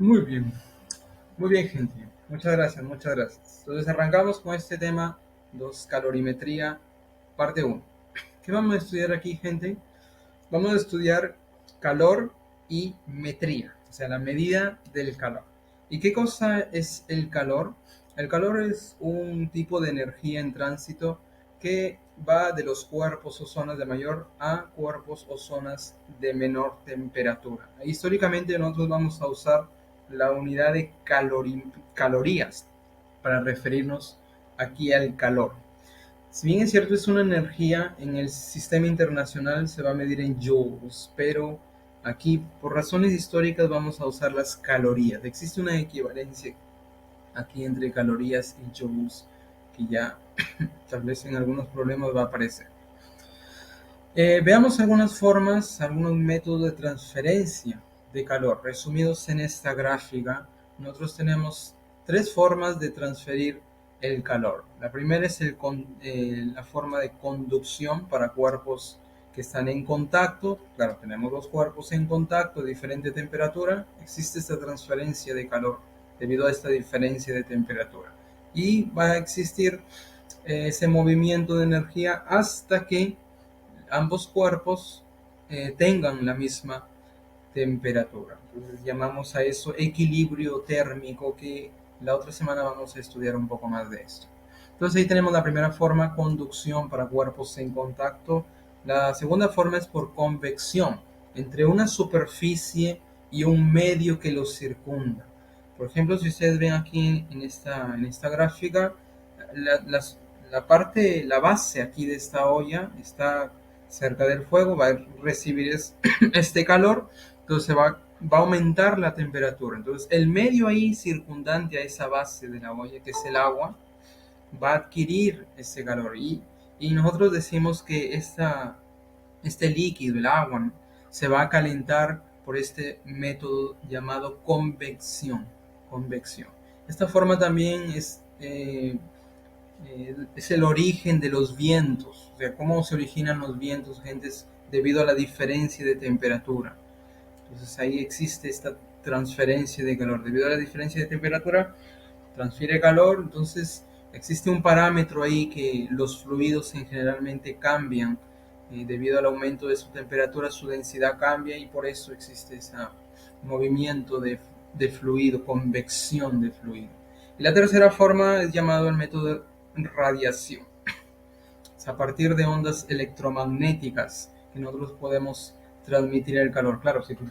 Muy bien, gente. Muchas gracias, muchas gracias. Entonces arrancamos con este tema 2 calorimetría, parte uno. ¿Qué vamos a estudiar aquí, gente? Vamos a estudiar calor y metría, o sea, la medida del calor. ¿Y qué cosa es el calor? El calor es un tipo de energía en tránsito que va de los cuerpos o zonas de mayor a cuerpos o zonas de menor temperatura. Históricamente nosotros vamos a usar la unidad de calorías para referirnos aquí al calor. Si bien es cierto, es una energía, en el sistema internacional se va a medir en joules, pero aquí por razones históricas vamos a usar las calorías. Existe una equivalencia aquí entre calorías y joules que ya tal vez en algunos problemas va a aparecer. Veamos algunas formas, algunos métodos de transferencia de calor. Resumidos en esta gráfica, nosotros tenemos tres formas de transferir el calor. La primera es la forma de conducción para cuerpos que están en contacto. Claro, tenemos dos cuerpos en contacto de diferente temperatura. Existe esta transferencia de calor debido a esta diferencia de temperatura. Y va a existir ese movimiento de energía hasta que ambos cuerpos tengan la misma temperatura. Entonces llamamos a eso equilibrio térmico, que la otra semana vamos a estudiar un poco más de esto. Entonces ahí tenemos la primera forma, conducción para cuerpos en contacto. La segunda forma es por convección, entre una superficie y un medio que los circunda. Por ejemplo, si ustedes ven aquí en esta gráfica, la, las- la parte, la base aquí de esta olla está cerca del fuego, va a recibir este calor, entonces va a aumentar la temperatura. Entonces el medio ahí circundante a esa base de la olla, que es el agua, va a adquirir ese calor. Y nosotros decimos que este líquido, el agua, ¿no?, se va a calentar por este método llamado convección. Convección. Esta forma también es el origen de los vientos, o sea, cómo se originan los vientos, gente, es debido a la diferencia de temperatura. Entonces ahí existe esta transferencia de calor. Debido a la diferencia de temperatura, transfiere calor, entonces existe un parámetro ahí que los fluidos generalmente cambian. Debido al aumento de su temperatura, su densidad cambia y por eso existe ese movimiento de fluido, convección de fluido. Y la tercera forma es llamado el método de radiación. Es a partir de ondas electromagnéticas que nosotros podemos transmitir el calor. Claro, si tú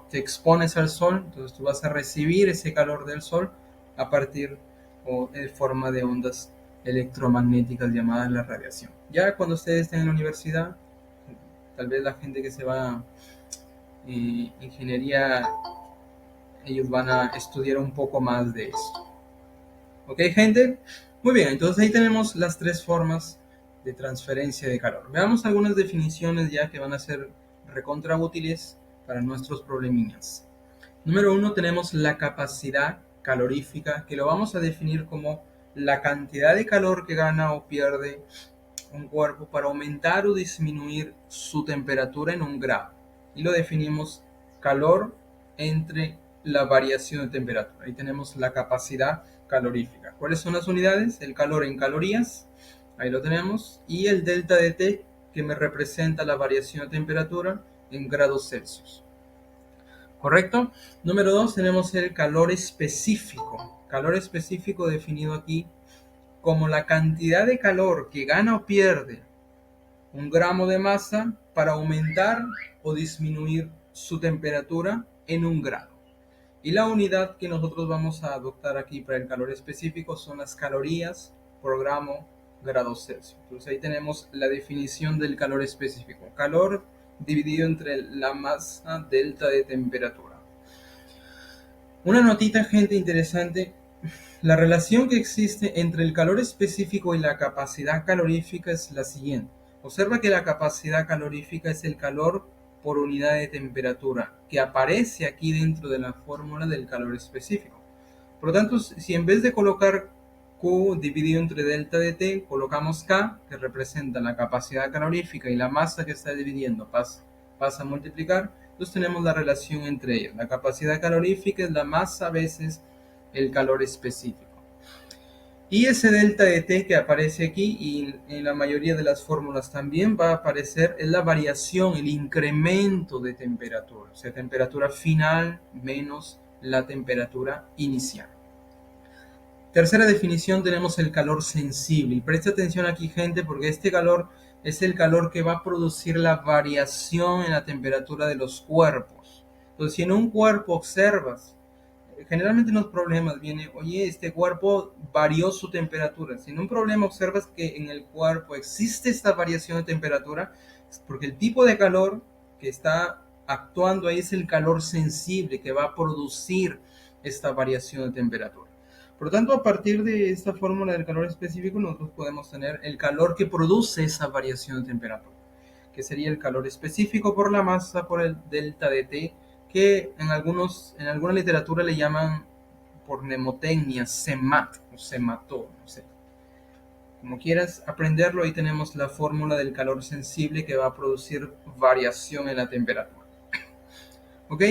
te expones al sol, entonces tú vas a recibir ese calor del sol a partir o en forma de ondas electromagnéticas llamadas la radiación. Ya cuando ustedes estén en la universidad, tal vez la gente que se va a ingeniería, ellos van a estudiar un poco más de esto. ¿Ok, gente? Muy bien, entonces ahí tenemos las tres formas de transferencia de calor. Veamos algunas definiciones ya que van a ser recontra útiles para nuestros problemillas. Número uno, tenemos la capacidad calorífica, que lo vamos a definir como la cantidad de calor que gana o pierde un cuerpo para aumentar o disminuir su temperatura en un grado. Y lo definimos calor entre la variación de temperatura. Ahí tenemos la capacidad calorífica. ¿Cuáles son las unidades? El calor en calorías, ahí lo tenemos, y el delta de T, que me representa la variación de temperatura en grados Celsius. ¿Correcto? Número 2, tenemos el calor específico. Calor específico definido aquí como la cantidad de calor que gana o pierde un gramo de masa para aumentar o disminuir su temperatura en un grado. Y la unidad que nosotros vamos a adoptar aquí para el calor específico son las calorías por gramo grados Celsius. Entonces ahí tenemos la definición del calor específico. Calor dividido entre la masa delta de temperatura. Una notita, gente, interesante. La relación que existe entre el calor específico y la capacidad calorífica es la siguiente. Observa que la capacidad calorífica es el calor por unidad de temperatura que aparece aquí dentro de la fórmula del calor específico. Por lo tanto, si en vez de colocar Q dividido entre delta de T, colocamos K, que representa la capacidad calorífica, y la masa que está dividiendo pasa a multiplicar, Entonces tenemos la relación entre ellas. La capacidad calorífica es la masa veces el calor específico. Y ese delta de T que aparece aquí y en la mayoría de las fórmulas también va a aparecer es la variación, el incremento de temperatura. O sea, temperatura final menos la temperatura inicial. Tercera definición, tenemos el calor sensible. Y presta atención aquí, gente, porque este calor es el calor que va a producir la variación en la temperatura de los cuerpos. Entonces, si en un cuerpo observas, generalmente en los problemas viene, oye, este cuerpo varió su temperatura. Si en un problema observas que en el cuerpo existe esta variación de temperatura, es porque el tipo de calor que está actuando ahí es el calor sensible que va a producir esta variación de temperatura. Por lo tanto, a partir de esta fórmula del calor específico, nosotros podemos tener el calor que produce esa variación de temperatura, que sería el calor específico por la masa por el delta de T, que en alguna literatura le llaman por mnemotecnia semat o semató, no sé. Como quieras aprenderlo, ahí tenemos la fórmula del calor sensible que va a producir variación en la temperatura. ¿Ok?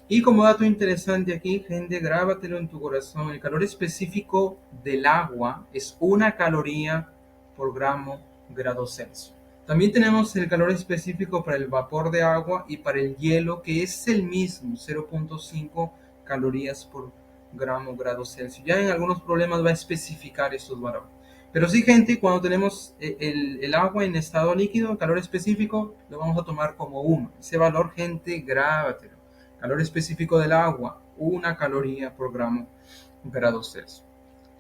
Y como dato interesante aquí, gente, grábatelo en tu corazón. El calor específico del agua es 1 caloría por grado Celsius. También tenemos el calor específico para el vapor de agua y para el hielo, que es el mismo, 0.5 calorías por grado Celsius. Ya en algunos problemas va a especificar estos valores. Pero sí, gente, cuando tenemos el agua en estado líquido, el calor específico, lo vamos a tomar como 1. Ese valor, gente, grábatelo. Calor específico del agua, 1 caloría por grado Celsius.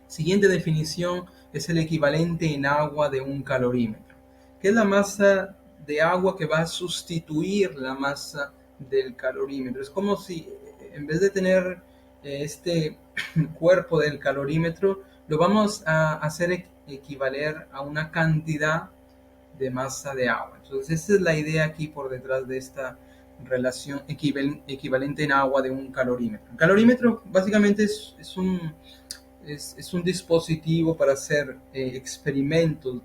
Siguiente definición es el equivalente en agua de un calorímetro, que es la masa de agua que va a sustituir la masa del calorímetro. Es como si en vez de tener este cuerpo del calorímetro, lo vamos a hacer equivaler a una cantidad de masa de agua. Entonces, esa es la idea aquí por detrás de esta relación equivalente en agua de un calorímetro. Un calorímetro básicamente es un dispositivo para hacer experimentos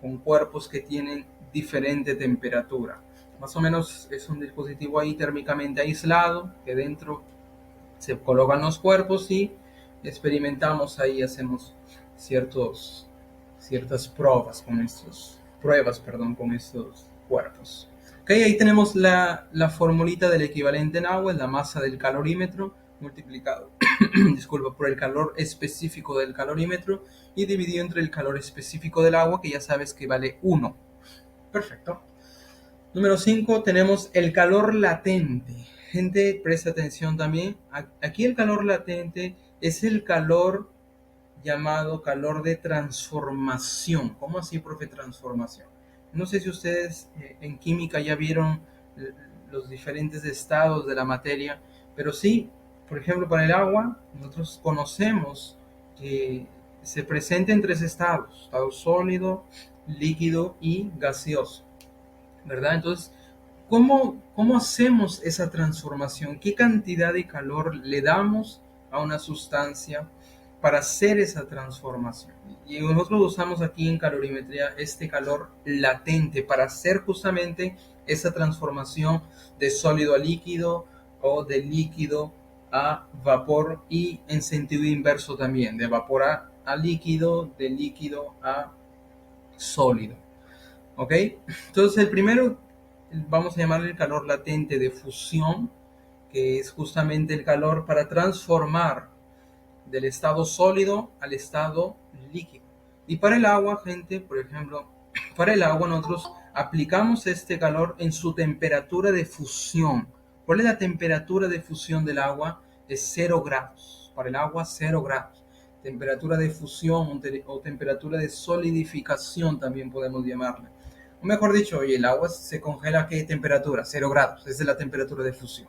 con cuerpos que tienen diferente temperatura. Más o menos es un dispositivo ahí térmicamente aislado, que dentro se colocan los cuerpos y experimentamos ahí, hacemos ciertas pruebas con estos cuerpos. Okay, ahí tenemos la formulita del equivalente en agua, es la masa del calorímetro multiplicado disculpa, por el calor específico del calorímetro y dividido entre el calor específico del agua, que ya sabes que vale 1. Perfecto. Número 5, tenemos el calor latente. Gente, presta atención también. Aquí el calor latente es el calor llamado calor de transformación. ¿Cómo así, profe, transformación? No sé si ustedes en química ya vieron los diferentes estados de la materia, pero sí, por ejemplo, para el agua, nosotros conocemos que se presenta en 3 estados: estado sólido, líquido y gaseoso, ¿verdad? Entonces, ¿cómo hacemos esa transformación? ¿Qué cantidad de calor le damos a una sustancia para hacer esa transformación? Y nosotros usamos aquí en calorimetría este calor latente para hacer justamente esa transformación de sólido a líquido o de líquido a vapor, y en sentido inverso también, de vapor a líquido, de líquido a sólido. ¿Ok? Entonces el primero vamos a llamarle el calor latente de fusión, que es justamente el calor para transformar del estado sólido al estado líquido. Y para el agua, gente, por ejemplo, para el agua nosotros aplicamos este calor en su temperatura de fusión. ¿Cuál es la temperatura de fusión del agua? Es 0 grados. Para el agua, 0 grados. Temperatura de fusión o temperatura de solidificación también podemos llamarla. O mejor dicho, oye, el agua se congela ¿a qué temperatura? 0 grados. Esa es la temperatura de fusión.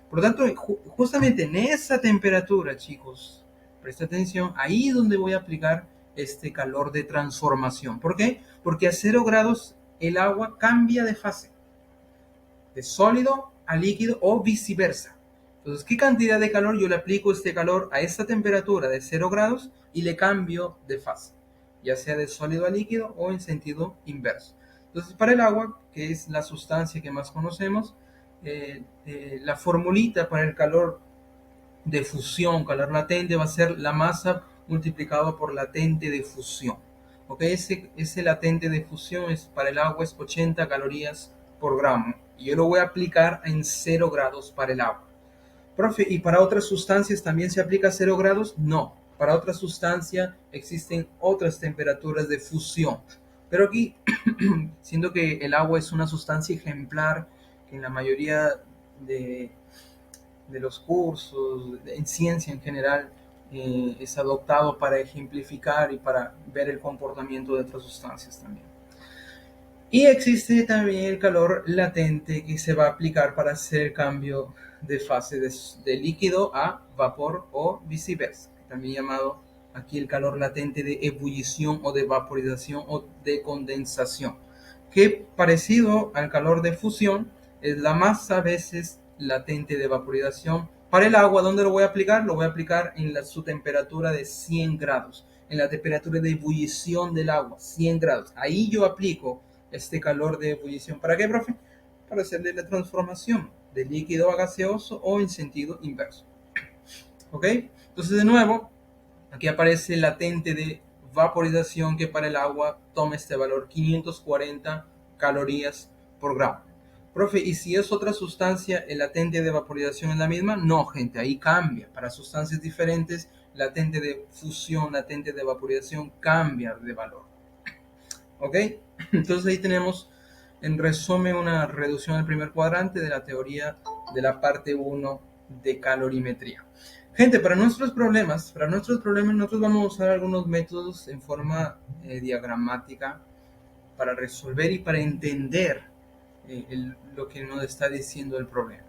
Por lo tanto, justamente en esa temperatura, chicos, presta atención, ahí es donde voy a aplicar este calor de transformación. ¿Por qué? Porque a 0 grados el agua cambia de fase, de sólido a líquido o viceversa. Entonces, ¿qué cantidad de calor yo le aplico este calor a esta temperatura de 0 grados y le cambio de fase? Ya sea de sólido a líquido o en sentido inverso. Entonces, para el agua, que es la sustancia que más conocemos, la formulita para el calor de fusión, calor latente, va a ser la masa multiplicado por latente de fusión. ¿Ok? Ese latente de fusión para el agua es 80 calorías por gramo. Y yo lo voy a aplicar en 0 grados para el agua. Profe, ¿y para otras sustancias también se aplica 0 grados? No. Para otras sustancias existen otras temperaturas de fusión. Pero aquí, siendo que el agua es una sustancia ejemplar, que en la mayoría de, de los cursos, en ciencia en general, es adoptado para ejemplificar y para ver el comportamiento de otras sustancias también. Y existe también el calor latente que se va a aplicar para hacer el cambio de fase de líquido a vapor o viceversa, también llamado aquí el calor latente de ebullición o de vaporización o de condensación, que parecido al calor de fusión es la masa a veces latente de vaporización. Para el agua, ¿dónde lo voy a aplicar? Lo voy a aplicar en su temperatura de 100 grados, en la temperatura de ebullición del agua, 100 grados. Ahí yo aplico este calor de ebullición. ¿Para qué, profe? Para hacerle la transformación de líquido a gaseoso o en sentido inverso. ¿Ok? Entonces, de nuevo, aquí aparece el latente de vaporización que para el agua toma este valor 540 calorías por gramo. Profe, ¿y si es otra sustancia, el latente de vaporización es la misma? No, gente, ahí cambia. Para sustancias diferentes, latente de fusión, latente de vaporización cambia de valor. ¿Ok? Entonces ahí tenemos en resumen una reducción del primer cuadrante de la teoría de la parte 1 de calorimetría. Gente, para nuestros problemas nosotros vamos a usar algunos métodos en forma diagramática para resolver y para entender lo que nos está diciendo el problema.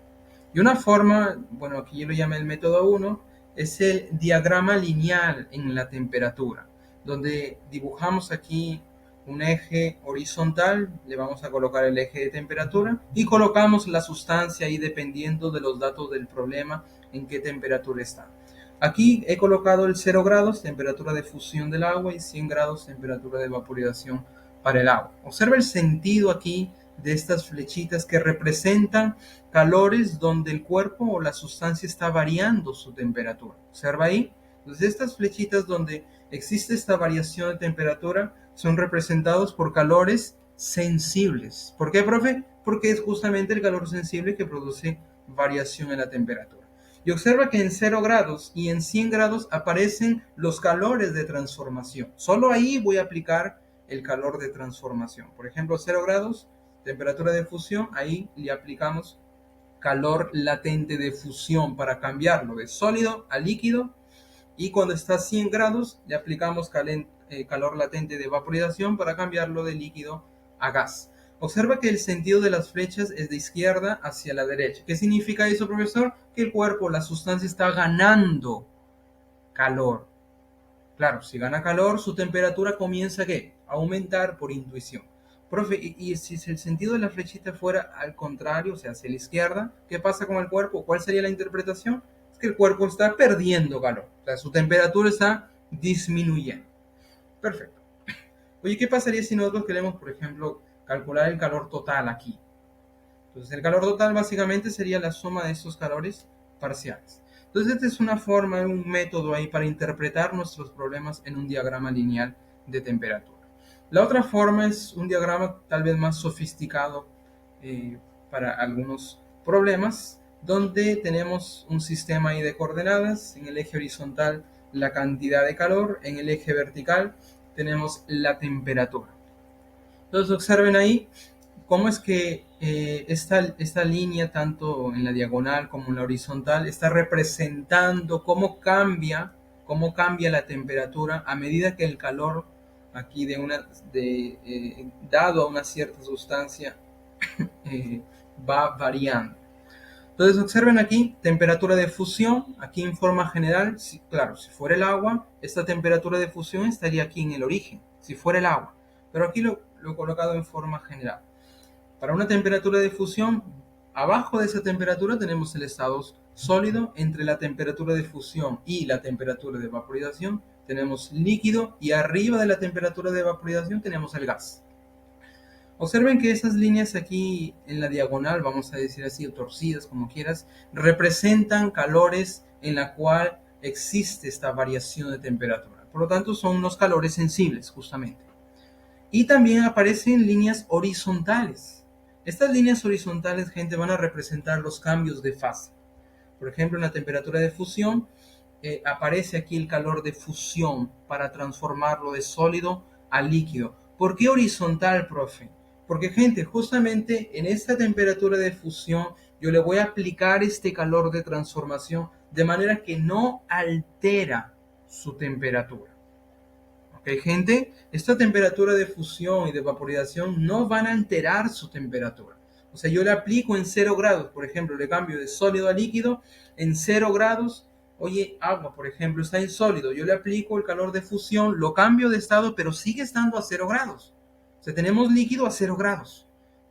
Y una forma, bueno, aquí yo lo llamé el método 1, es el diagrama lineal en la temperatura, donde dibujamos aquí un eje horizontal, le vamos a colocar el eje de temperatura y colocamos la sustancia ahí dependiendo de los datos del problema en qué temperatura está. Aquí he colocado el 0 grados, temperatura de fusión del agua, y 100 grados, temperatura de vaporización para el agua. Observa el sentido aquí de estas flechitas que representan calores donde el cuerpo o la sustancia está variando su temperatura. Observa ahí. Entonces estas flechitas donde existe esta variación de temperatura son representados por calores sensibles. ¿Por qué, profe? Porque es justamente el calor sensible que produce variación en la temperatura. Y observa que en 0 grados y en 100 grados aparecen los calores de transformación. Solo ahí voy a aplicar el calor de transformación. Por ejemplo, 0 grados, temperatura de fusión, ahí le aplicamos calor latente de fusión para cambiarlo de sólido a líquido. Y cuando está a 100 grados, le aplicamos calor latente de vaporización para cambiarlo de líquido a gas. Observa que el sentido de las flechas es de izquierda hacia la derecha. ¿Qué significa eso, profesor? Que el cuerpo, la sustancia, está ganando calor. Claro, si gana calor, su temperatura comienza ¿qué? A aumentar por intuición. Profe, y si el sentido de la flechita fuera al contrario, o sea, hacia la izquierda, ¿qué pasa con el cuerpo? ¿Cuál sería la interpretación? Es que el cuerpo está perdiendo calor, o sea, su temperatura está disminuyendo. Perfecto. Oye, ¿qué pasaría si nosotros queremos, por ejemplo, calcular el calor total aquí? Entonces, el calor total básicamente sería la suma de estos calores parciales. Entonces, esta es una forma, un método ahí para interpretar nuestros problemas en un diagrama lineal de temperatura. La otra forma es un diagrama tal vez más sofisticado para algunos problemas, donde tenemos un sistema ahí de coordenadas. En el eje horizontal la cantidad de calor, en el eje vertical tenemos la temperatura. Entonces observen ahí cómo es que esta línea, tanto en la diagonal como en la horizontal, está representando cómo cambia la temperatura a medida que el calor aquí dado a una cierta sustancia va variando. Entonces observen aquí, temperatura de fusión, aquí en forma general, claro, si fuera el agua, esta temperatura de fusión estaría aquí en el origen, si fuera el agua, pero aquí lo he colocado en forma general. Para una temperatura de fusión, abajo de esa temperatura tenemos el estado sólido, entre la temperatura de fusión y la temperatura de vaporización tenemos líquido y arriba de la temperatura de vaporización tenemos el gas. Observen que esas líneas aquí en la diagonal, vamos a decir así, o torcidas, como quieras, representan calores en la cual existe esta variación de temperatura. Por lo tanto, son los calores sensibles, justamente. Y también aparecen líneas horizontales. Estas líneas horizontales, gente, van a representar los cambios de fase. Por ejemplo, en la temperatura de fusión, aparece aquí el calor de fusión para transformarlo de sólido a líquido. ¿Por qué horizontal, profe? Porque, gente, justamente en esta temperatura de fusión yo le voy a aplicar este calor de transformación de manera que no altera su temperatura. ¿Ok, gente? Esta temperatura de fusión y de vaporización no van a alterar su temperatura. O sea, yo le aplico en 0 grados, por ejemplo, le cambio de sólido a líquido en 0 grados. Oye, agua, por ejemplo, está en sólido. Yo le aplico el calor de fusión, lo cambio de estado, pero sigue estando a 0 grados. O sea, tenemos líquido a 0 grados.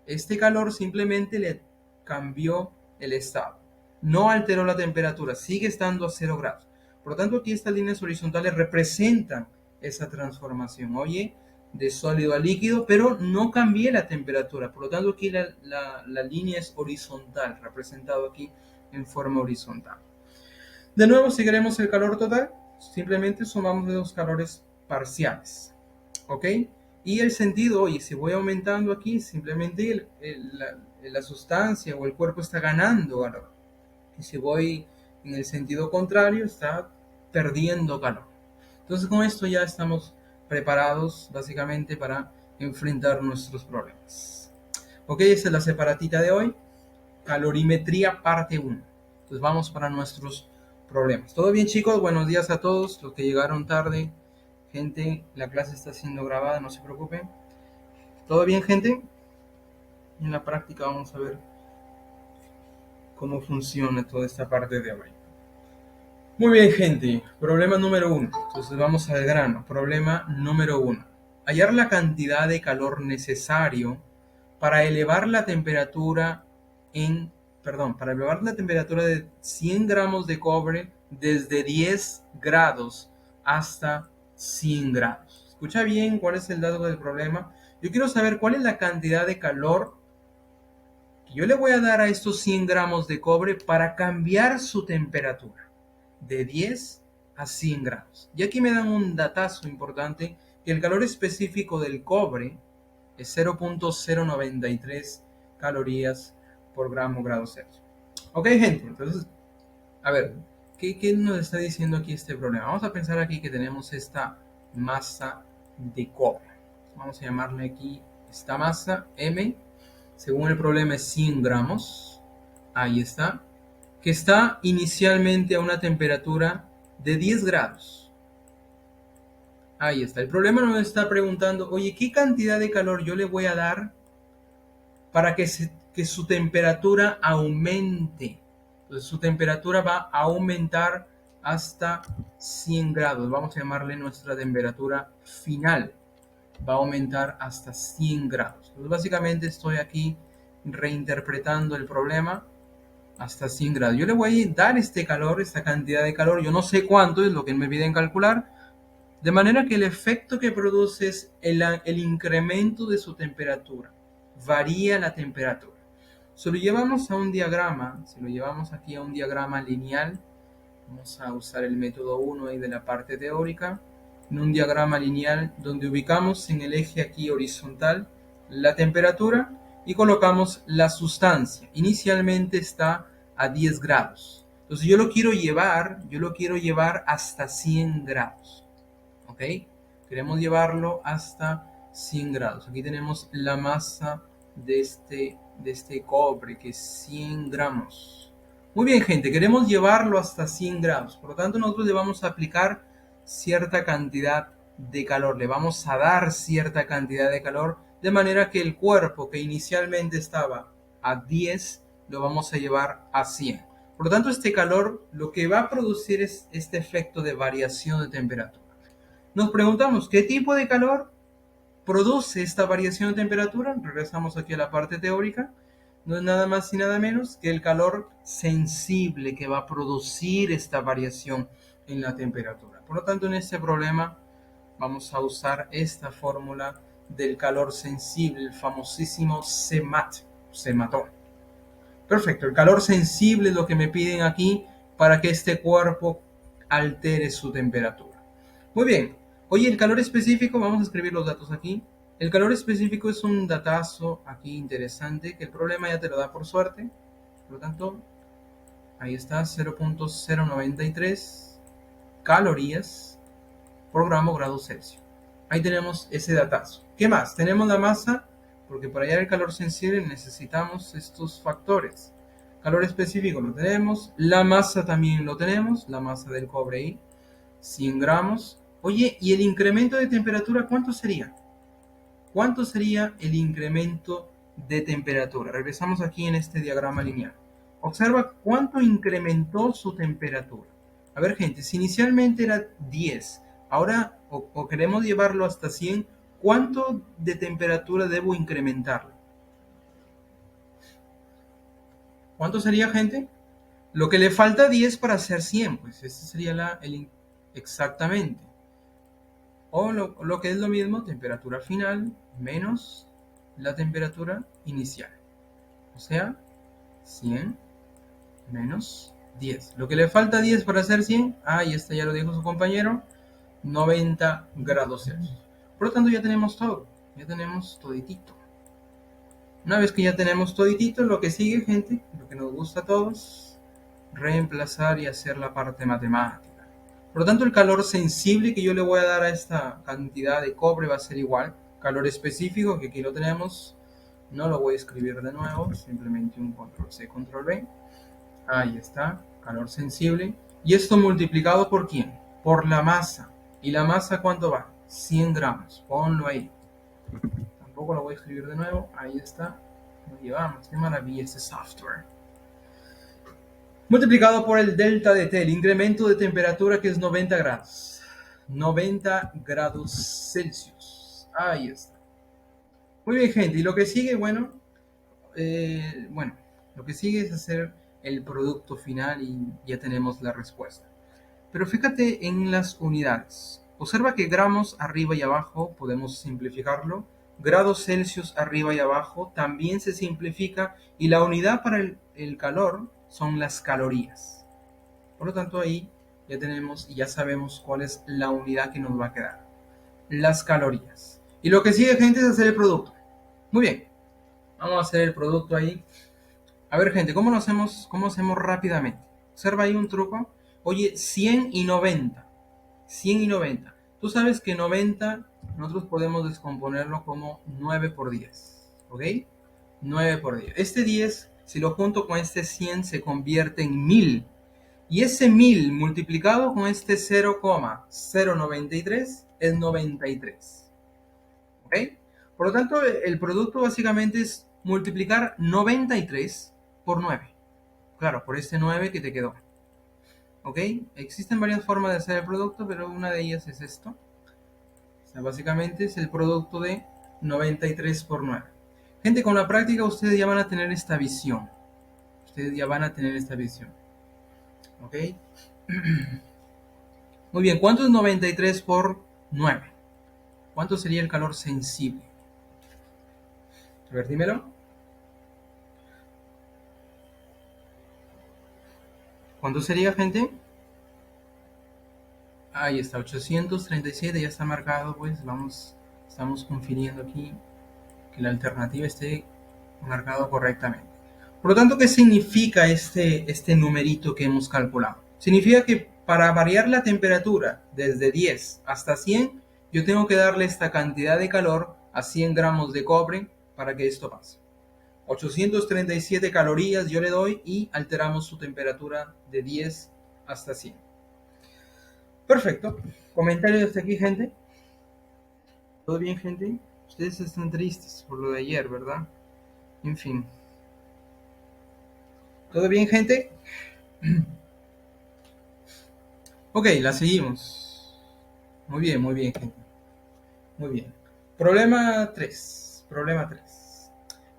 Este calor simplemente le cambió el estado. No alteró la temperatura, sigue estando a 0 grados. Por lo tanto, aquí estas líneas horizontales representan esa transformación. Oye, de sólido a líquido, pero no cambié la temperatura. Por lo tanto, aquí la línea es horizontal, representado aquí en forma horizontal. De nuevo, si queremos el calor total, simplemente sumamos los calores parciales. ¿Ok? Y el sentido, oye, si voy aumentando aquí, simplemente la sustancia o el cuerpo está ganando calor. Y si voy en el sentido contrario, está perdiendo calor. Entonces con esto ya estamos preparados básicamente para enfrentar nuestros problemas. Ok, esta es la separatita de hoy. Calorimetría parte 1. Entonces vamos para nuestros problemas. ¿Todo bien, chicos? Buenos días a todos los que llegaron tarde. Gente, la clase está siendo grabada, no se preocupen. ¿Todo bien, gente? En la práctica vamos a ver cómo funciona toda esta parte de hoy. Muy bien, gente. Problema número 1. Entonces vamos al grano. Problema número 1. Hallar la cantidad de calor necesario para elevar la temperatura para elevar la temperatura de 100 gramos de cobre desde 10 grados hasta 100 grados. Escucha bien cuál es el dato del problema. Yo quiero saber cuál es la cantidad de calor que yo le voy a dar a estos 100 gramos de cobre para cambiar su temperatura de 10 a 100 grados. Y aquí me dan un datazo importante, que el calor específico del cobre es 0.093 calorías por grado Celsius. Ok, gente, entonces, a ver, ¿qué nos está diciendo aquí este problema? Vamos a pensar aquí que tenemos esta masa de cobre. Vamos a llamarle aquí esta masa M. Según el problema es 100 gramos. Ahí está. Que está inicialmente a una temperatura de 10 grados. Ahí está. El problema nos está preguntando, oye, ¿qué cantidad de calor yo le voy a dar para que su temperatura aumente? Entonces su temperatura va a aumentar hasta 100 grados. Vamos a llamarle nuestra temperatura final. Va a aumentar hasta 100 grados. Entonces básicamente estoy aquí reinterpretando el problema hasta 100 grados. Yo le voy a dar este calor, esta cantidad de calor, yo no sé cuánto es lo que me piden calcular, de manera que el efecto que produce es el incremento de su temperatura. Varía la temperatura. Si lo llevamos a un diagrama, si lo llevamos aquí a un diagrama lineal, vamos a usar el método 1 ahí de la parte teórica, en un diagrama lineal donde ubicamos en el eje aquí horizontal la temperatura y colocamos la sustancia. Inicialmente está a 10 grados. Entonces yo lo quiero llevar hasta 100 grados. ¿Ok? Queremos llevarlo hasta 100 grados. Aquí tenemos la masa de este cobre, que es 100 gramos. Muy bien, gente, queremos llevarlo hasta 100 grados. Por lo tanto, nosotros le vamos a aplicar cierta cantidad de calor. Le vamos a dar cierta cantidad de calor, de manera que el cuerpo que inicialmente estaba a 10, lo vamos a llevar a 100. Por lo tanto, este calor lo que va a producir es este efecto de variación de temperatura. Nos preguntamos, ¿qué tipo de calor produce esta variación de temperatura? Regresamos aquí a la parte teórica. No es nada más y nada menos que el calor sensible que va a producir esta variación en la temperatura. Por lo tanto, en este problema vamos a usar esta fórmula del calor sensible, el famosísimo CMAT, sematón. Perfecto, el calor sensible es lo que me piden aquí para que este cuerpo altere su temperatura. Muy bien, oye, el calor específico, vamos a escribir los datos aquí. El calor específico es un datazo aquí interesante, que el problema ya te lo da por suerte. Por lo tanto, ahí está, 0.093 calorías por grado Celsius. Ahí tenemos ese datazo. ¿Qué más? Tenemos la masa, porque para hallar el calor sensible necesitamos estos factores. Calor específico lo tenemos, la masa también lo tenemos, la masa del cobre ahí, 100 gramos. Oye, ¿y el incremento de temperatura cuánto sería? ¿Cuánto sería el incremento de temperatura? Regresamos aquí en este diagrama lineal. Observa cuánto incrementó su temperatura. A ver, gente, si inicialmente era 10, ahora o queremos llevarlo hasta 100, ¿cuánto de temperatura debo incrementarlo? ¿Cuánto sería, gente? Lo que le falta 10 para hacer 100, pues ese sería exactamente. O lo que es lo mismo, temperatura final menos la temperatura inicial. O sea, 100 menos 10. Lo que le falta 10 para hacer 100, y este ya lo dijo su compañero, 90 grados Celsius. Por lo tanto, ya tenemos todo. Ya tenemos toditito. Una vez que ya tenemos toditito, lo que sigue, gente, lo que nos gusta a todos, reemplazar y hacer la parte matemática. Por lo tanto, el calor sensible que yo le voy a dar a esta cantidad de cobre va a ser igual. Calor específico, que aquí lo tenemos, no lo voy a escribir de nuevo, simplemente un control C, control V. Ahí está, calor sensible. ¿Y esto multiplicado por quién? Por la masa. ¿Y la masa cuánto va? 100 gramos. Ponlo ahí. Tampoco lo voy a escribir de nuevo. Ahí está. Lo llevamos. Qué maravilla este software. Multiplicado por el delta de T, el incremento de temperatura, que es 90 grados. 90 grados Celsius. Ahí está. Muy bien, gente. Y lo que sigue, lo que sigue es hacer el producto final y ya tenemos la respuesta. Pero fíjate en las unidades. Observa que gramos arriba y abajo podemos simplificarlo. Grados Celsius arriba y abajo también se simplifica. Y la unidad para el calor son las calorías. Por lo tanto, ahí ya tenemos y ya sabemos cuál es la unidad que nos va a quedar. Las calorías. Y lo que sigue, gente, es hacer el producto. Muy bien. Vamos a hacer el producto ahí. A ver, gente, ¿cómo hacemos rápidamente? Observa ahí un truco. Oye, 100 y 90. 100 y 90. Tú sabes que 90 nosotros podemos descomponerlo como 9 por 10. ¿Ok? 9 por 10. Este 10, si lo junto con este 100, se convierte en 1000. Y ese 1000 multiplicado con este 0,093 es 93. ¿Ok? Por lo tanto, el producto básicamente es multiplicar 93 por 9. Claro, por este 9 que te quedó. ¿Ok? Existen varias formas de hacer el producto, pero una de ellas es esto. O sea, básicamente es el producto de 93 por 9. Gente, con la práctica ustedes ya van a tener esta visión. Ustedes ya van a tener esta visión. ¿Ok? Muy bien, ¿cuánto es 93 por 9? ¿Cuánto sería el calor sensible? A ver, dímelo. ¿Cuánto sería, gente? Ahí está, 837, ya está marcado, pues estamos confiriendo aquí que la alternativa esté marcado correctamente. Por lo tanto, ¿qué significa este numerito que hemos calculado? Significa que para variar la temperatura desde 10 hasta 100, yo tengo que darle esta cantidad de calor a 100 gramos de cobre para que esto pase. 837 calorías yo le doy y alteramos su temperatura de 10 hasta 100. Perfecto. ¿Comentarios hasta aquí, gente? ¿Todo bien, gente? Ustedes están tristes por lo de ayer, ¿verdad? En fin. ¿Todo bien, gente? Ok, la seguimos. Muy bien, gente. Muy bien. Problema 3. Problema 3.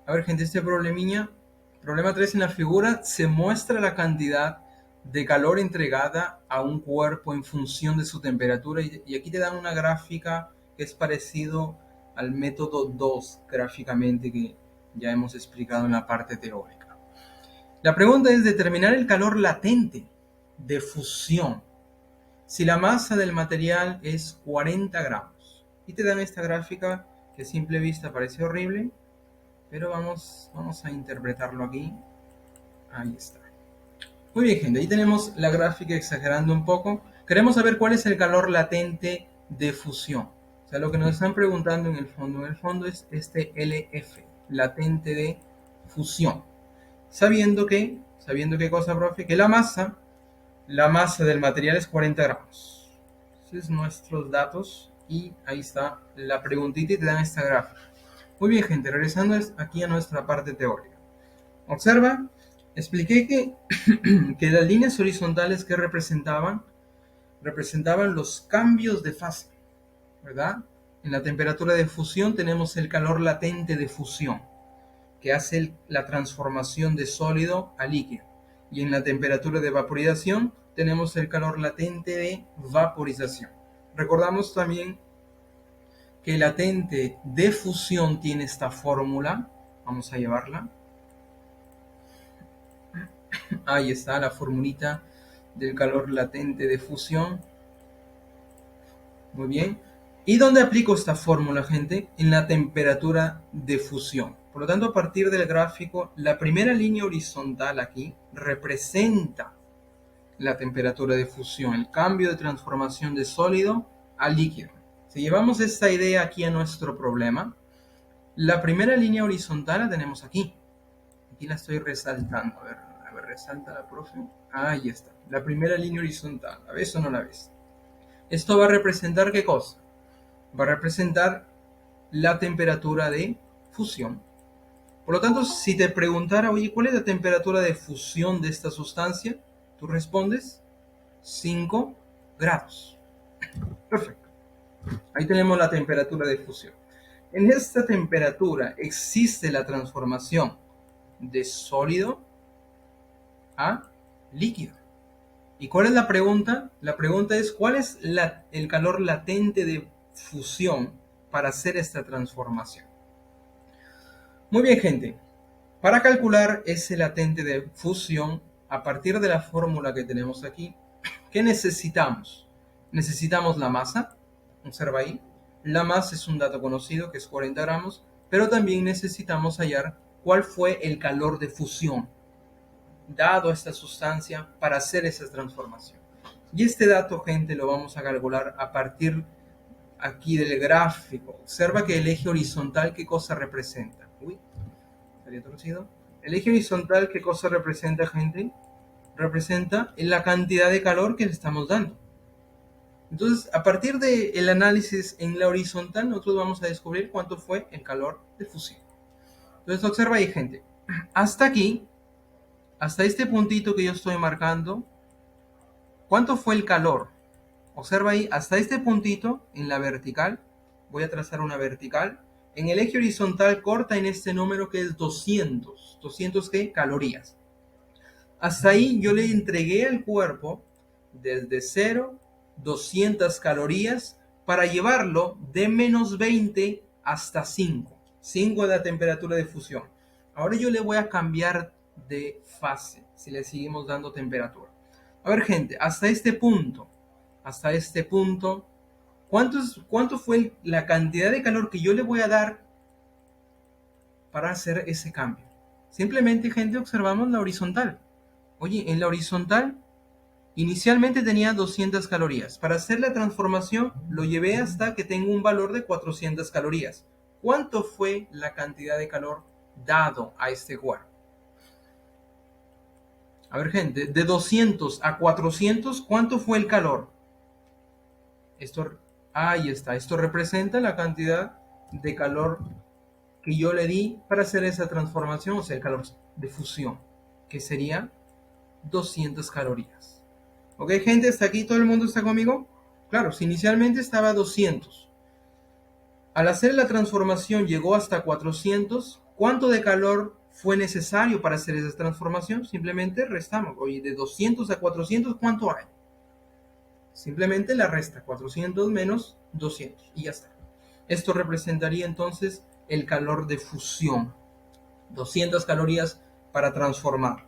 A ver, gente, este problema 3 en la figura se muestra la cantidad de calor entregada a un cuerpo en función de su temperatura. Y aquí te dan una gráfica que es parecido al método 2 gráficamente que ya hemos explicado en la parte teórica. La pregunta es determinar el calor latente de fusión si la masa del material es 40 gramos. Y te dan esta gráfica que a simple vista parece horrible, pero vamos a interpretarlo aquí. Ahí está. Muy bien, gente, ahí tenemos la gráfica exagerando un poco. Queremos saber cuál es el calor latente de fusión. O sea, lo que nos están preguntando en el fondo es este LF, latente de fusión. Sabiendo qué cosa, profe, que la masa del material es 40 gramos. Esos son nuestros datos y ahí está la preguntita y te dan esta gráfica. Muy bien, gente, regresando aquí a nuestra parte teórica. Observa, expliqué que las líneas horizontales que representaban los cambios de fase, ¿verdad? En la temperatura de fusión tenemos el calor latente de fusión, que hace la transformación de sólido a líquido. Y en la temperatura de vaporización tenemos el calor latente de vaporización. Recordamos también que el latente de fusión tiene esta fórmula. Vamos a llevarla. Ahí está la formulita del calor latente de fusión. Muy bien. ¿Y dónde aplico esta fórmula, gente? En la temperatura de fusión. Por lo tanto, a partir del gráfico, la primera línea horizontal aquí representa la temperatura de fusión, el cambio de transformación de sólido a líquido. Si llevamos esta idea aquí a nuestro problema, la primera línea horizontal la tenemos aquí. Aquí la estoy resaltando. A ver, resalta la profe. Ahí está. La primera línea horizontal. ¿La ves o no la ves? Esto va a representar ¿qué cosa? Va a representar la temperatura de fusión. Por lo tanto, si te preguntara, oye, ¿cuál es la temperatura de fusión de esta sustancia? Tú respondes 5 grados. Perfecto. Ahí tenemos la temperatura de fusión. En esta temperatura existe la transformación de sólido a líquido. ¿Y cuál es la pregunta? La pregunta es, ¿cuál es el calor latente de fusión para hacer esta transformación? Muy bien, gente. Para calcular ese latente de fusión, a partir de la fórmula que tenemos aquí, ¿qué necesitamos? Necesitamos la masa. Observa ahí. La masa es un dato conocido que es 40 gramos, pero también necesitamos hallar cuál fue el calor de fusión dado a esta sustancia para hacer esa transformación. Y este dato, gente, lo vamos a calcular a partir aquí del gráfico. Observa que el eje horizontal, ¿qué cosa representa? Uy, ¿estaría torcido? El eje horizontal, ¿qué cosa representa, gente? Representa la cantidad de calor que le estamos dando. Entonces, a partir del análisis en la horizontal, nosotros vamos a descubrir cuánto fue el calor de fusión. Entonces, observa ahí, gente. Hasta aquí, hasta este puntito que yo estoy marcando, ¿cuánto fue el calor? Observa ahí, hasta este puntito en la vertical, voy a trazar una vertical. En el eje horizontal corta en este número que es 200. ¿200 qué? Calorías. Hasta ahí yo le entregué al cuerpo desde 0, 200 calorías para llevarlo de menos 20 hasta 5. 5 es la temperatura de fusión. Ahora yo le voy a cambiar de fase si le seguimos dando temperatura. A ver, gente, hasta este punto, ¿cuánto fue la cantidad de calor que yo le voy a dar para hacer ese cambio? Simplemente, gente, observamos la horizontal. Oye, en la horizontal inicialmente tenía 200 calorías. Para hacer la transformación lo llevé hasta que tengo un valor de 400 calorías. ¿Cuánto fue la cantidad de calor dado a este cuerpo? A ver, gente, de 200 a 400, ¿cuánto fue el calor? Ahí está. Esto representa la cantidad de calor que yo le di para hacer esa transformación, o sea, el calor de fusión, que sería 200 calorías. ¿Ok, gente? ¿Hasta aquí todo el mundo está conmigo? Claro, si inicialmente estaba a 200. Al hacer la transformación llegó hasta 400. ¿Cuánto de calor fue necesario para hacer esa transformación? Simplemente restamos. Oye, de 200 a 400, ¿cuánto hay? Simplemente la resta. 400 menos 200. Y ya está. Esto representaría entonces el calor de fusión. 200 calorías para transformar.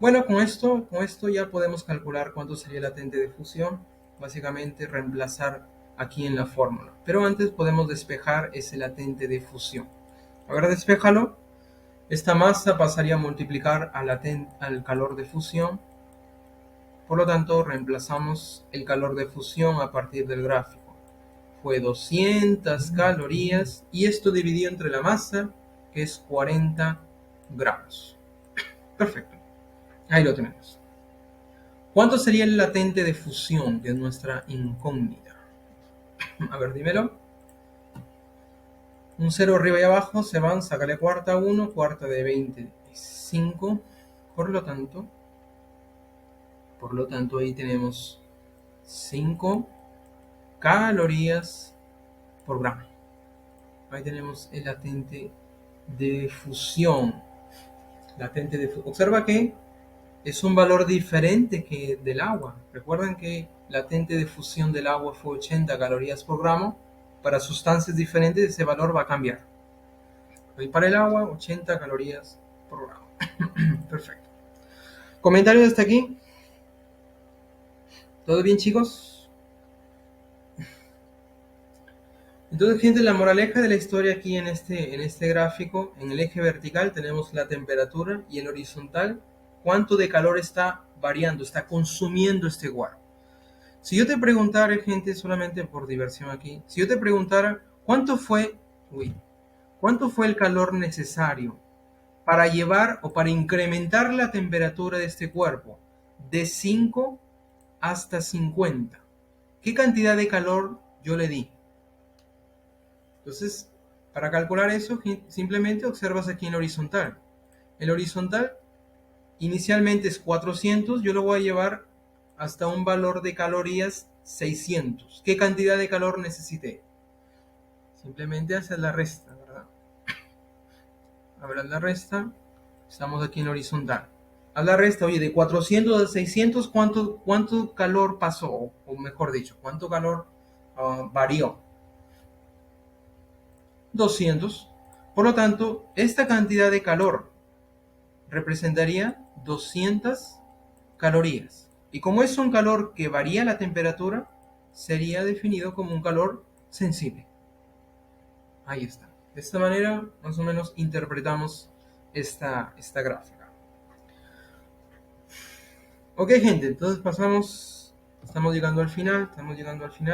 Bueno, con esto ya podemos calcular cuánto sería el latente de fusión. Básicamente reemplazar aquí en la fórmula. Pero antes podemos despejar ese latente de fusión. Ahora despéjalo. Esta masa pasaría a multiplicar al calor de fusión. Por lo tanto, reemplazamos el calor de fusión a partir del gráfico. Fue 200 calorías y esto dividido entre la masa, que es 40 gramos. Perfecto. Ahí lo tenemos. ¿Cuánto sería el latente de fusión, que es nuestra incógnita? A ver, dímelo. Un 0 arriba y abajo se van, sácale cuarta 1, cuarta de 25. Por lo tanto, ahí tenemos 5 calorías por gramo. Ahí tenemos el latente de fusión. Observa que es un valor diferente que del agua. Recuerden que latente de fusión del agua fue 80 calorías por gramo. Para sustancias diferentes ese valor va a cambiar. Y para el agua, 80 calorías por gramo. Perfecto. ¿Comentarios hasta aquí? ¿Todo bien, chicos? Entonces, gente, la moraleja de la historia aquí en este gráfico, en el eje vertical tenemos la temperatura y el horizontal, cuánto de calor está variando, está consumiendo este cuerpo. Si yo te preguntara, gente, solamente por diversión aquí, si yo te preguntara cuánto fue el calor necesario para llevar o para incrementar la temperatura de este cuerpo de 5 hasta 50, ¿qué cantidad de calor yo le di? Entonces, para calcular eso, simplemente observas aquí en horizontal. El horizontal inicialmente es 400, yo lo voy a llevar hasta un valor de calorías 600. ¿Qué cantidad de calor necesité? Simplemente haces la resta, ¿verdad? Abras la resta, estamos aquí en horizontal. Haz la resta, oye, de 400 a 600, ¿cuánto calor pasó? O mejor dicho, ¿cuánto calor varió? 200. Por lo tanto, esta cantidad de calor representaría 200 calorías. Y como es un calor que varía la temperatura, sería definido como un calor sensible. Ahí está. De esta manera, más o menos, interpretamos esta gráfica. Ok, gente, entonces estamos llegando al final,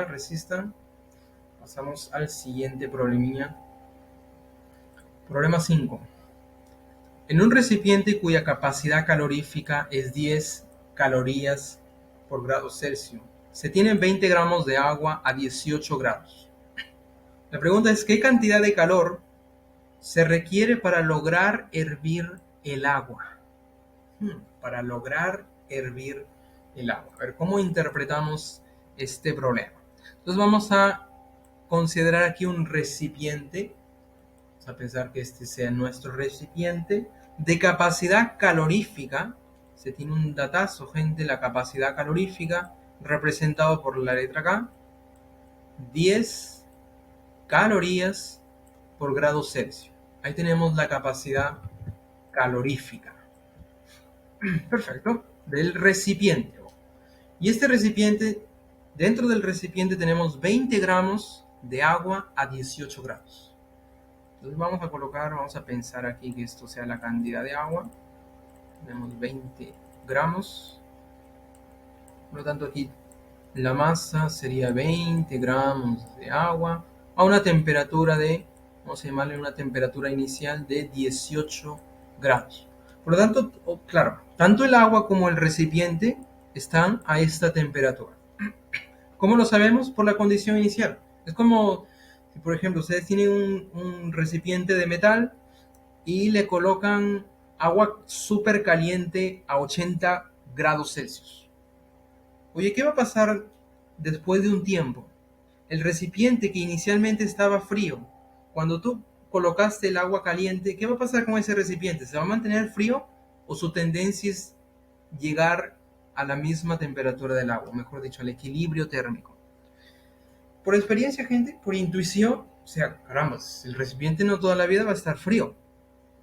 resistan. Pasamos al siguiente problemilla. Problema 5. En un recipiente cuya capacidad calorífica es 10 calorías por grado Celsius, se tienen 20 gramos de agua a 18 grados. La pregunta es, ¿qué cantidad de calor se requiere para lograr hervir el agua? Para lograr hervir el agua. A ver, ¿cómo interpretamos este problema? Entonces vamos a considerar aquí un recipiente. Vamos a pensar que este sea nuestro recipiente de capacidad calorífica. Se tiene un datazo, gente, la capacidad calorífica representado por la letra K. 10 calorías por grado Celsius. Ahí tenemos la capacidad calorífica. Perfecto. Del recipiente. Y este recipiente, dentro del recipiente tenemos 20 gramos de agua a 18 grados. Entonces vamos a pensar aquí que esto sea la cantidad de agua. Tenemos 20 gramos. Por lo tanto aquí la masa sería 20 gramos de agua a una temperatura vamos a llamarle una temperatura inicial de 18 grados. Por lo tanto, claro, tanto el agua como el recipiente están a esta temperatura. ¿Cómo lo sabemos? Por la condición inicial. Es como si, por ejemplo, ustedes tienen un recipiente de metal y le colocan agua súper caliente a 80 grados Celsius. Oye, ¿qué va a pasar después de un tiempo? El recipiente que inicialmente estaba frío, cuando tú colocaste el agua caliente, ¿qué va a pasar con ese recipiente? ¿Se va a mantener frío o su tendencia es llegar a la misma temperatura del agua? Mejor dicho, al equilibrio térmico. por experiencia, gente, por intuición, o sea, caramba, el recipiente no toda la vida va a estar frío.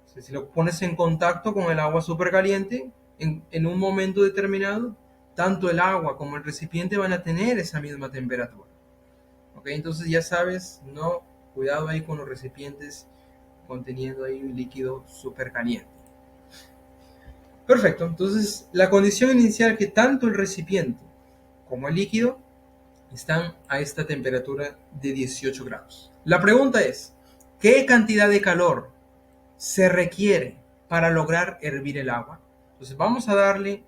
O sea, si lo pones en contacto con el agua súper caliente, en un momento determinado, tanto el agua como el recipiente van a tener esa misma temperatura. ¿Ok? Entonces ya sabes, no, cuidado ahí con los recipientes conteniendo ahí un líquido súper caliente. Perfecto, entonces la condición inicial es que tanto el recipiente como el líquido están a esta temperatura de 18 grados. La pregunta es, ¿qué cantidad de calor se requiere para lograr hervir el agua? Entonces vamos a darle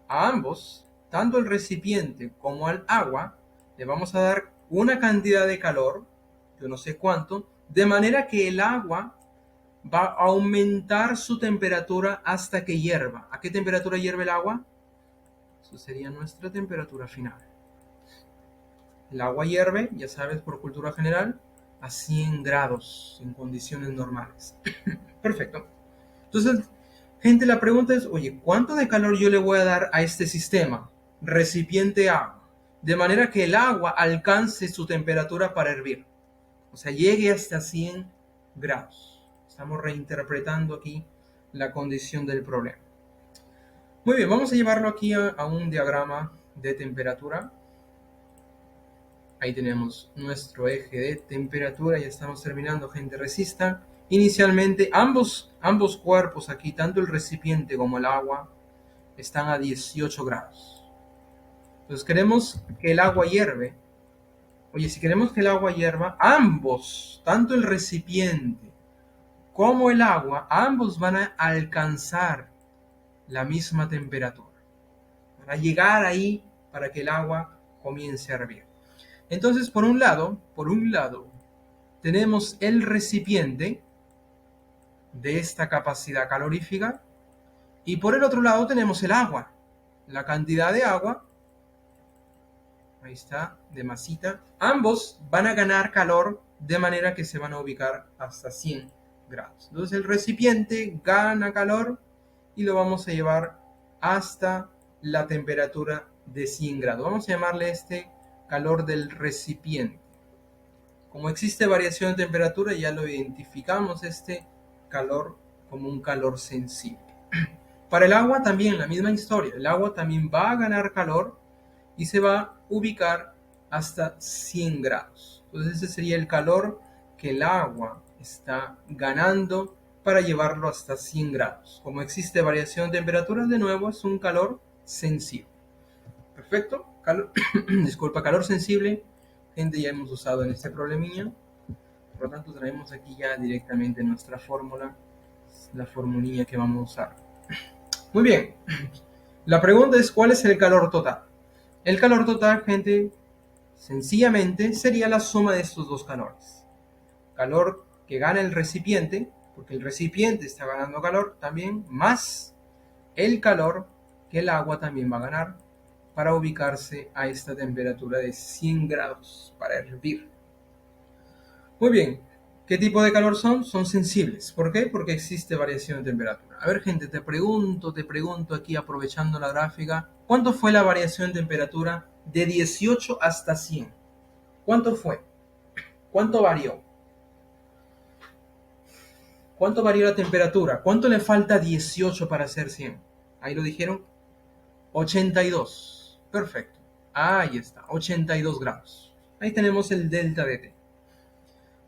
a ambos, tanto el recipiente como al agua, le vamos a dar una cantidad de calor, yo no sé cuánto, de manera que el agua va a aumentar su temperatura hasta que hierva. ¿A qué temperatura hierve el agua? Eso sería nuestra temperatura final. El agua hierve, ya sabes, por cultura general, a 100 grados en condiciones normales. Perfecto. Entonces, gente, la pregunta es, oye, ¿cuánto de calor yo le voy a dar a este sistema? Recipiente agua. De manera que el agua alcance su temperatura para hervir. O sea, llegue hasta 100 grados. Estamos reinterpretando aquí la condición del problema. Muy bien, vamos a llevarlo aquí a un diagrama de temperatura. Ahí tenemos nuestro eje de temperatura. Ya estamos terminando, gente, resistan. Inicialmente, ambos cuerpos aquí, tanto el recipiente como el agua, están a 18 grados. Entonces queremos que el agua hierve. Oye, si queremos que el agua hierva, ambos, tanto el recipiente como el agua, ambos van a alcanzar la misma temperatura. Van a llegar ahí para que el agua comience a hervir. Entonces, por un lado, tenemos el recipiente de esta capacidad calorífica y por el otro lado tenemos el agua, la cantidad de agua, ahí está, de masita. Ambos van a ganar calor de manera que se van a ubicar hasta 100 grados. Entonces el recipiente gana calor y lo vamos a llevar hasta la temperatura de 100 grados. Vamos a llamarle este calor del recipiente. Como existe variación de temperatura, ya lo identificamos este calor como un calor sensible. Para el agua también la misma historia. El agua también va a ganar calor y se va a ubicar hasta 100 grados. Entonces ese sería el calor que el agua está ganando para llevarlo hasta 100 grados. Como existe variación de temperatura, de nuevo es un calor sensible. Perfecto. Calor sensible. Gente, ya hemos usado en este problemilla. Por lo tanto, traemos aquí ya directamente nuestra fórmula, la formulilla que vamos a usar. Muy bien. La pregunta es, ¿cuál es el calor total? El calor total, gente, sencillamente sería la suma de estos dos calores. Calor que gana el recipiente, porque el recipiente está ganando calor también, más el calor que el agua también va a ganar para ubicarse a esta temperatura de 100 grados para hervir. Muy bien, ¿qué tipo de calor son? Son sensibles. ¿Por qué? Porque existe variación de temperatura. A ver, gente, te pregunto aquí aprovechando la gráfica, ¿cuánto fue la variación de temperatura de 18 hasta 100? ¿Cuánto fue? ¿Cuánto varió? ¿Cuánto varió la temperatura? ¿Cuánto le falta a 18 para hacer 100? Ahí lo dijeron. 82. Perfecto. Ahí está, 82 grados. Ahí tenemos el delta de T.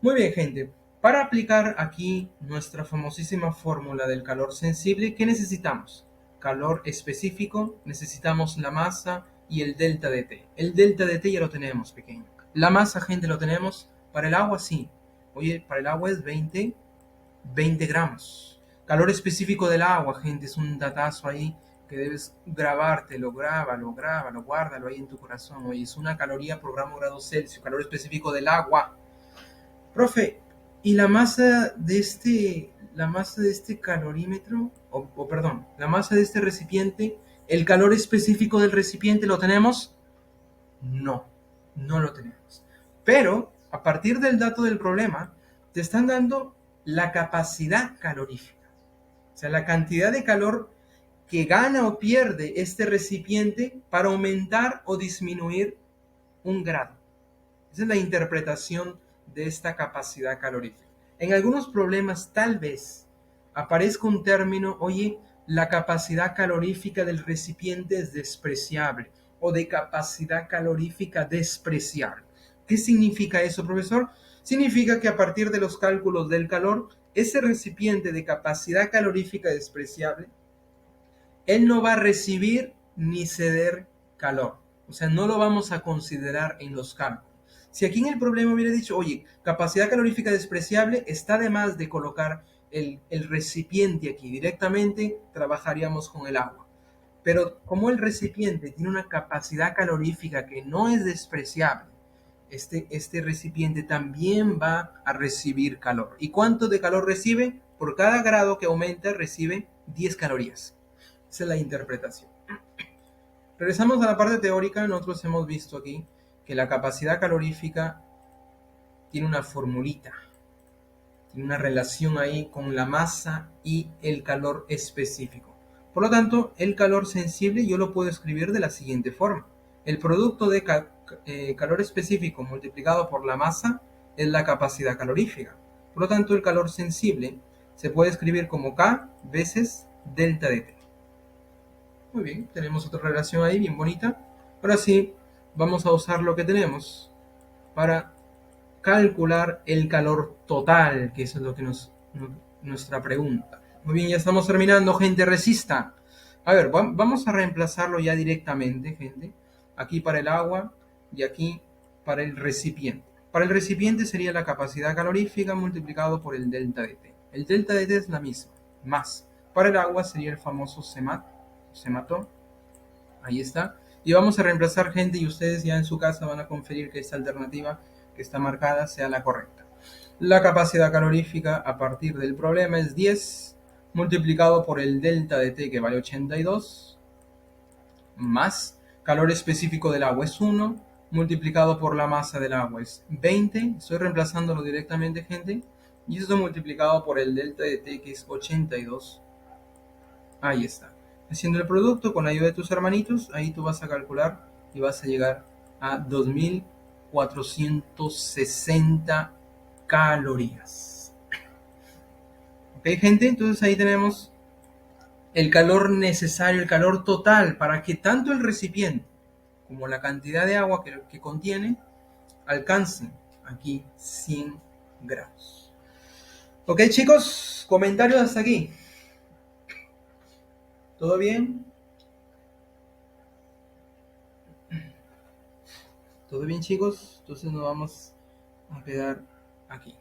Muy bien, gente. Para aplicar aquí nuestra famosísima fórmula del calor sensible, ¿qué necesitamos? Calor específico, necesitamos la masa y el delta de T. El delta de T ya lo tenemos pequeño. La masa, gente, lo tenemos. Para el agua, sí. Oye, para el agua es 20 gramos. Calor específico del agua, gente, es un datazo ahí que debes grabártelo, grábalo, guárdalo ahí en tu corazón. Oye, es una caloría por gramo grados Celsius, calor específico del agua. Profe, ¿y la masa de este calorímetro, perdón, la masa de este recipiente, el calor específico del recipiente lo tenemos? No, no lo tenemos. Pero, a partir del dato del problema, te están dando la capacidad calorífica. O sea, la cantidad de calor que gana o pierde este recipiente para aumentar o disminuir un grado. Esa es la interpretación de esta capacidad calorífica. En algunos problemas tal vez aparezca un término, oye, la capacidad calorífica del recipiente es despreciable o de capacidad calorífica despreciable. ¿Qué significa eso, profesor? Significa que a partir de los cálculos del calor, ese recipiente de capacidad calorífica despreciable, él no va a recibir ni ceder calor. O sea, no lo vamos a considerar en los cálculos. Si aquí en el problema hubiera dicho, oye, capacidad calorífica despreciable, está de más de colocar el recipiente aquí. Directamente trabajaríamos con el agua. Pero como el recipiente tiene una capacidad calorífica que no es despreciable, este recipiente también va a recibir calor. ¿Y cuánto de calor recibe? Por cada grado que aumenta, recibe 10 calorías. Esa es la interpretación. Regresamos a la parte teórica. Nosotros hemos visto aquí que la capacidad calorífica tiene una formulita, tiene una relación ahí con la masa y el calor específico. Por lo tanto, el calor sensible yo lo puedo escribir de la siguiente forma. El producto de calor específico multiplicado por la masa es la capacidad calorífica. Por lo tanto, el calor sensible se puede escribir como K veces delta de T. Muy bien, tenemos otra relación ahí bien bonita. Ahora sí, vamos a usar lo que tenemos para calcular el calor total, que eso es lo que nuestra pregunta. Muy bien, ya estamos terminando, gente, resista. A ver, vamos a reemplazarlo ya directamente, gente. Aquí para el agua y aquí para el recipiente. Para el recipiente sería la capacidad calorífica multiplicado por el delta de T. El delta de T es la misma, más. Para el agua sería el famoso semato. Ahí está. Y vamos a reemplazar, gente, y ustedes ya en su casa van a conferir que esta alternativa que está marcada sea la correcta. La capacidad calorífica a partir del problema es 10 multiplicado por el delta de T, que vale 82, más calor específico del agua es 1 multiplicado por la masa del agua es 20. Estoy reemplazándolo directamente, gente. Y esto multiplicado por el delta de T, que es 82. Ahí está. Haciendo el producto con la ayuda de tus hermanitos, ahí tú vas a calcular y vas a llegar a 2460 calorías. Ok, gente, entonces ahí tenemos el calor necesario, el calor total para que tanto el recipiente como la cantidad de agua que contiene alcancen aquí 100 grados. Ok, chicos, comentarios hasta aquí. ¿Todo bien? ¿Todo bien, chicos? Entonces nos vamos a quedar aquí.